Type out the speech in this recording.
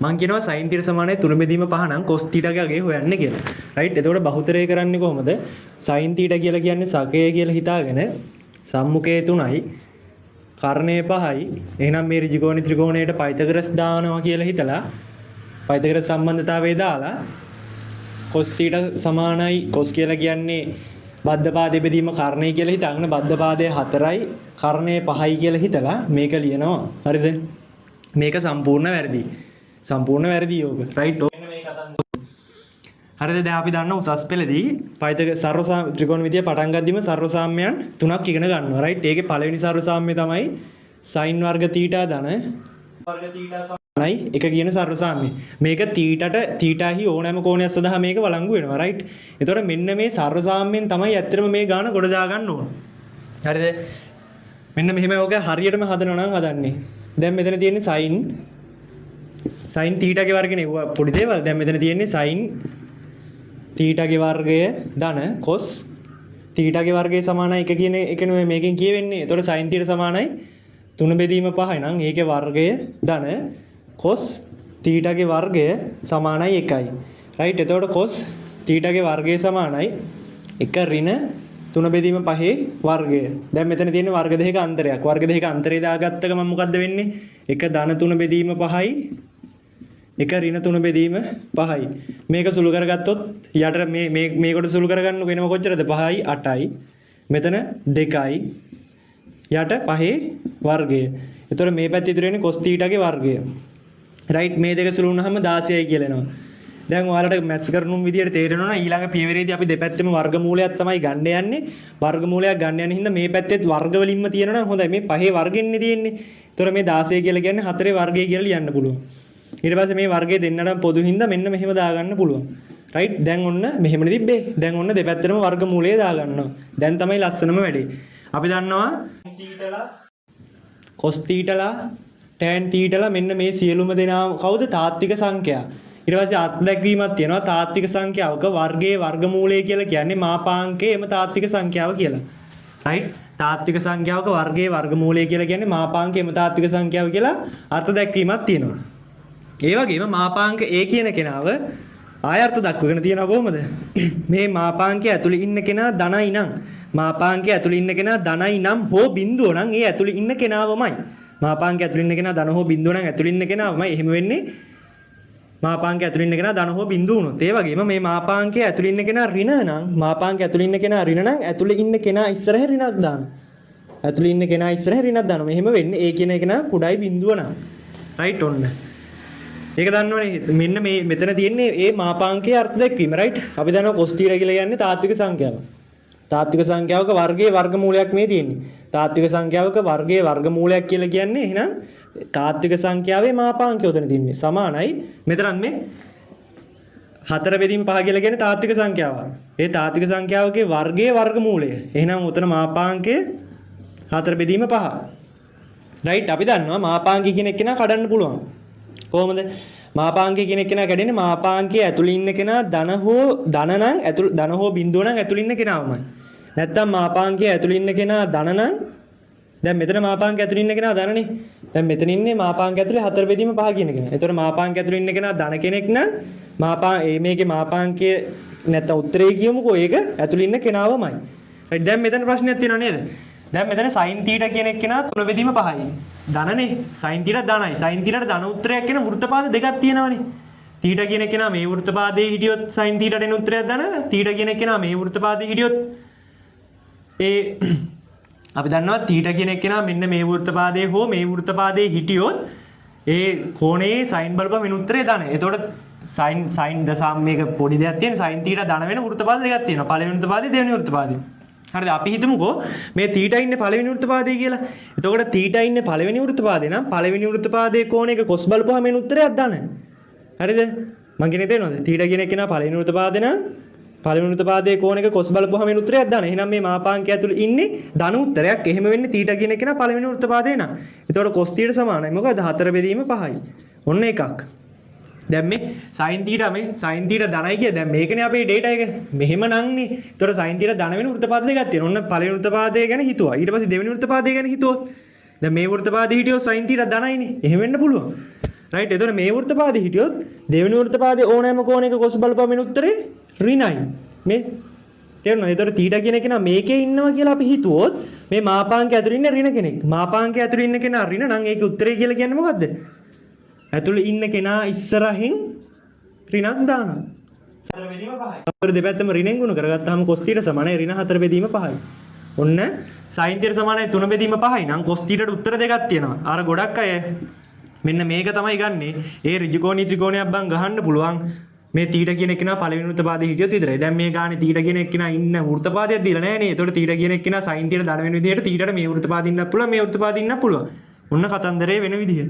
මම කියනවා sin θ සමානයි 3 බෙදීම 5 නම් cos θ ගේ අගය හොයන්න කියලා. right? එතකොට බහුතරය කරන්නේ කොහොමද? sin θ කියලා කියන්නේ සගය කියලා හිතාගෙන සම්මුඛයේ 3යි කර්ණය 5යි. එහෙනම් මේ ඍජුකෝණ ත්‍රිකෝණයට පයිතගරස් දානවා කියලා හිතලා පයිතගරස් සම්බන්ධතාවය දාලා cos θ සමානයි cos කියලා කියන්නේ බද්ධ පාදයේ බෙදීම කර්ණය කියලා හිතාගෙන බද්ධ පාදයේ 4යි කර්ණය 5යි කියලා හිතලා මේක ලියනවා. හරිද? මේක සම්පූර්ණ වැරදි. සම්පූර්ණ වැරදි යෝග. right? ඔන්න මේ කතන්දර. හරිද? දැන් අපි දන්න උසස් පෙළදී පයිතගරස් සර්වසාම ත්‍රිකෝණ විදිය පටන් ගද්දිම සර්වසාම්‍යයන් තුනක් ඉගෙන ගන්නවා. right? ඒකේ පළවෙනි සර්වසාම්‍ය තමයි sin වර්ග θ ධන වර්ග θ නයි එක කියන සර්වසාම්‍ය. මේක තීටාහි ඕනෑම කෝණයක් සඳහා මේක වළංගු වෙනවා. right? එතකොට මෙන්න මේ සර්වසාම්‍යයෙන් තමයි ඇත්තටම මේ ගාන ගොඩ දා ගන්න ඕන. හරිද? මෙන්න මෙහෙම ඔක හරියටම හදනවා නම් හදන්නේ. දැන් මෙතන තියෙන්නේ sin θ ගේ වර්ගනේ පොඩි දේවල්. දැන් මෙතන තියෙන්නේ sin θ ගේ වර්ගය ධන cos θ ගේ වර්ගය සමානයි 1 කියන එක නෙවෙයි මේකෙන් කියවෙන්නේ. එතකොට sin θ සමානයි 3 බෙදීම 5යි නම් ඒකේ වර්ගය ධන cos θ ගේ වර්ගය සමානයි 1යි. right? එතකොට cos θ ගේ වර්ගය සමානයි 1 ඍණ 3 බෙදීම 5 වර්ගය. දැන් මෙතන තියෙන වර්ග දෙකක අන්තරයක්. වර්ග දෙකක අන්තරය දාගත්ත ගමන් මොකද්ද වෙන්නේ? 1 ධන 3 බෙදීම 5යි 1 ඍණ 3 බෙදීම 5යි. මේක සුළු කරගත්තොත් යට මේකට සුළු කරගන්න වෙනව කොච්චරද? 5යි 8යි. මෙතන 2යි යට 5 වර්ගය. එතකොට මේ පැත්තේ ඉතුරු වෙන්නේ cos θ ගේ වර්ගය. right? මේ දෙක සුළු වුණාම 16යි කියලා එනවා. දැන් ඔයාලට මැත්ස් කරනුම් විදියට තේරෙනවා නම් ඊළඟ පියවරේදී අපි දෙපැත්තෙම වර්ගමූලයක් තමයි ගන්න යන්නේ. වර්ගමූලයක් ගන්න යන හින්දා මේ පැත්තෙත් වර්ග වලින්ම තියෙනවා නම් හොඳයි. මේ පහේ වර්ගෙන්නේ තියෙන්නේ. ඒතර මේ 16 කියලා කියන්නේ 4 වර්ගය කියලා ලියන්න පුළුවන්. ඊට පස්සේ මේ වර්ගය දෙන්නටම පොදු හින්දා මෙන්න මෙහෙම දාගන්න පුළුවන්. right? දැන් ඔන්න මෙහෙමනේ තිබ්බේ. දැන් ඔන්න දෙපැත්තටම වර්ගමූලය දාගන්නවා. දැන් තමයි ලස්සනම වැඩේ. අපි දන්නවා θ cos θ tan θ මෙන්න මේ සියලුම දෙනා කවුද? තාත්වික සංඛ්‍යා. ඊට පස්සේ අත්දැකීමක් තියෙනවා තාත්වික සංඛ්‍යාවක වර්ගයේ වර්ගමූලය කියලා කියන්නේ මාපාංකයේ එම තාත්වික සංඛ්‍යාව කියලා. right? තාත්වික සංඛ්‍යාවක වර්ගයේ වර්ගමූලය කියලා කියන්නේ මාපාංකයේ එම තාත්වික සංඛ්‍යාව කියලා අර්ථ දැක්වීමක් තියෙනවා. ඒ වගේම මාපාංක A කියන කෙනාව ආය අර්ථ දක්වගෙන තියෙනවා කොහොමද? මේ මාපාංකය ඇතුළේ ඉන්න කෙනා ධනයි නම් මාපාංකය ඇතුළේ ඉන්න කෙනා ධනයි නම් හෝ බිඳුව නම් ඒ ඇතුළේ ඉන්න කෙනාවමයි. මාපාංකය ඇතුළේ ඉන්න කෙනා ධන හෝ බිඳුව නම් ඇතුළේ ඉන්න කෙනාවමයි. එහෙම වෙන්නේ මාපාංකය ඇතුළේ ඉන්න කෙනා ධන හෝ බිඳුව වුණොත්. ඒ වගේම මේ මාපාංකය ඇතුළේ ඉන්න කෙනා ඍණ නම් මාපාංකය ඇතුළේ ඉන්න කෙනා ඍණ නම් ඇතුළේ ඉන්න කෙනා ඉස්සරහ ඍණක් දානවා. ඇතුළේ ඉන්න කෙනා ඉස්සරහ ඍණක් දානවා. මෙහෙම වෙන්නේ ඒ කියන කෙනා කුඩයි බිඳුව නම්. right? ඔන්න. ඒක දන්නවනේ මෙන්න මේ මෙතන තියෙන්නේ ඒ මාපාංකයේ අර්ථ දැක්වීම. right? අපි දන්නවා cos θ කියලා කියන්නේ තාත්වික සංඛ්‍යාව. තාත්වික සංඛ්‍යාවක වර්ගයේ වර්ගමූලයක් මේ තියෙන්නේ. තාත්වික සංඛ්‍යාවක වර්ගයේ වර්ගමූලයක් කියලා කියන්නේ එහෙනම් තාත්වික සංඛ්‍යාවේ මාපාංකය උතන තියෙන්නේ. සමානයි මෙතනත් මේ 4 බෙදීම 5 කියලා කියන්නේ තාත්වික සංඛ්‍යාව. ඒ තාත්වික සංඛ්‍යාවකේ වර්ගයේ වර්ගමූලය. එහෙනම් උතන මාපාංකය 4 බෙදීම 5. right? අපි දන්නවා මාපාංකය කියන එක කෙනා කඩන්න පුළුවන්. කොහොමද? මාපාංකය කියන එක කෙනා කැඩෙන්නේ මාපාංකයේ ඇතුළේ ඉන්න කෙනා ධන හෝ බිඳුව නම් ඇතුළේ ඉන්න කෙනාවමයි. නැත්තම් මාපාංකයේ ඇතුළේ ඉන්න කෙනා ධන නම් දැන් මෙතන මාපාංකය ඇතුළේ ඉන්න කෙනා ධනනේ. දැන් මෙතන ඉන්නේ මාපාංකය ඇතුළේ 4 බෙදීම 5 කියන කෙනා. ඒතකොට මාපාංකය ඇතුළේ ඉන්න කෙනා ධන කෙනෙක් නම් මේකේ මාපාංකය නැත්තම් උත්තරේ කියමුකෝ ඒක ඇතුළේ ඉන්න කෙනාවමයි. right? දැන් මෙතන ප්‍රශ්නයක් තියෙනව නේද? දැන් මෙතන sin θ කියන එක කෙනා 3 බෙදීම 5යි. ධනනේ. sin θ ධනයි. sin θ ධන උත්තරයක් කියන වෘත්තපාද දෙකක් තියෙනවනේ. θ කියන එක කෙනා මේ වෘත්තපාදයේ හිටියොත් sin θ එන උත්තරයක් ධන. θ කියන එක කෙනා මේ වෘත්තපාදයේ හිටියොත් ඒ අපි දන්නවා θ කියන එක කෙනා මෙන්න මේ වෘත්තපාදයේ හෝ මේ වෘත්තපාදයේ හිටියොත් ඒ කෝණයේ sin බලපුවම වෙන උත්තරේ ධන. එතකොට sin දසම් මේක පොඩි දෙයක් තියෙන sin θ ධන වෙන වෘත්තපාද දෙකක් තියෙනවා. පළවෙනි වෘත්තපාදේ දෙවෙනි වෘත්තපාදේ. හරිද? අපි හිතමුකෝ මේ θ ඉන්නේ පළවෙනි වෘත්තපාදයේ කියලා. එතකොට θ ඉන්නේ පළවෙනි වෘත්තපාදේ නම් පළවෙනි වෘත්තපාදයේ කෝණයක cos බලපුවම එන උත්තරයක් ධන. හරිද? මං කියන්නේ තේරෙනවද? θ කියන එක නා පළවෙනි වෘත්තපාදේ නම් පළවෙනි වෘත්තපාදයේ කෝණයක cos බලපුවම එන උත්තරයක් ධන. එහෙනම් මේ මාපාංකය ඇතුළේ ඉන්නේ ධන උත්තරයක්. එහෙම වෙන්නේ θ කියන එක නා පළවෙනි වෘත්තපාදේ නම්. එතකොට cos θ සමානයි මොකද? 4 බෙදීම 5යි. ඔන්න එකක්. දැන් මේ sin θ ධනයි කිය. දැන් මේකනේ අපේ data එක. මෙහෙම නංනේ. ඒතකොට sin θ ධන වෙන වෘත්තපාද දෙකක් තියෙනවා. ඔන්න පළවෙනි වෘත්තපාදය ගැන හිතුවා. ඊට පස්සේ දෙවෙනි වෘත්තපාදය ගැන හිතුවොත්. දැන් මේ වෘත්තපාදයේ හිටියොත් sin θ ධනයිනේ. එහෙම වෙන්න පුළුවන්. රයිට්. එතකොට මේ වෘත්තපාදේ හිටියොත් දෙවෙනි වෘත්තපාදේ ඕනෑම කෝණයක cos බලපෑමෙන් උත්තරේ ඍණයි. මේ තේරුණා? එතකොට θ කියන එක මේකේ ඉන්නවා කියලා අපි හිතුවොත් මේ මාපාංක ඇතුළේ ඉන්න ඍණ කෙනෙක්. මාපාංක ඇතුළේ ඉන්න කෙනා ඍණ නම් ඒකේ උත්තරේ කියලා කියන්නේ මොකද්ද? ඇතුළේ ඉන්න කෙනා ඉස්සරහින් ඍණක් දානවා. 4 බෙදීම 5යි. අපර දෙපැත්තම ඍණෙන් ගුණ කරගත්තාම cos θ සමානයි ඍණ 4 බෙදීම 5යි. ඔන්න sin θ සමානයි 3 බෙදීම 5යි නම් cos θ ට උත්තර දෙකක් තියෙනවා. අර ගොඩක් අය මෙන්න මේක තමයි ගන්නෙ. ඒ ඍජුකෝණී ත්‍රිකෝණයක් බං ගහන්න පුළුවන්. මේ θ කියන එක්කෙනා පළවෙනි වෘත්තපාදයේ හිටියොත් විතරයි. දැන් මේ ගානේ θ කියන එක්කෙනා ඉන්න වෘත්තපාදයක් දීලා නැහැ නේ. ඒතකොට θ කියන එක්කෙනා sin θ ට දඩ වෙන විදිහට θ ට මේ වෘත්තපාදින්නත් පුළුවන්, මේ වෘත්තපාදින්නත් පුළුවන්. ඔන්න කතන්දරේ වෙන විදිහ.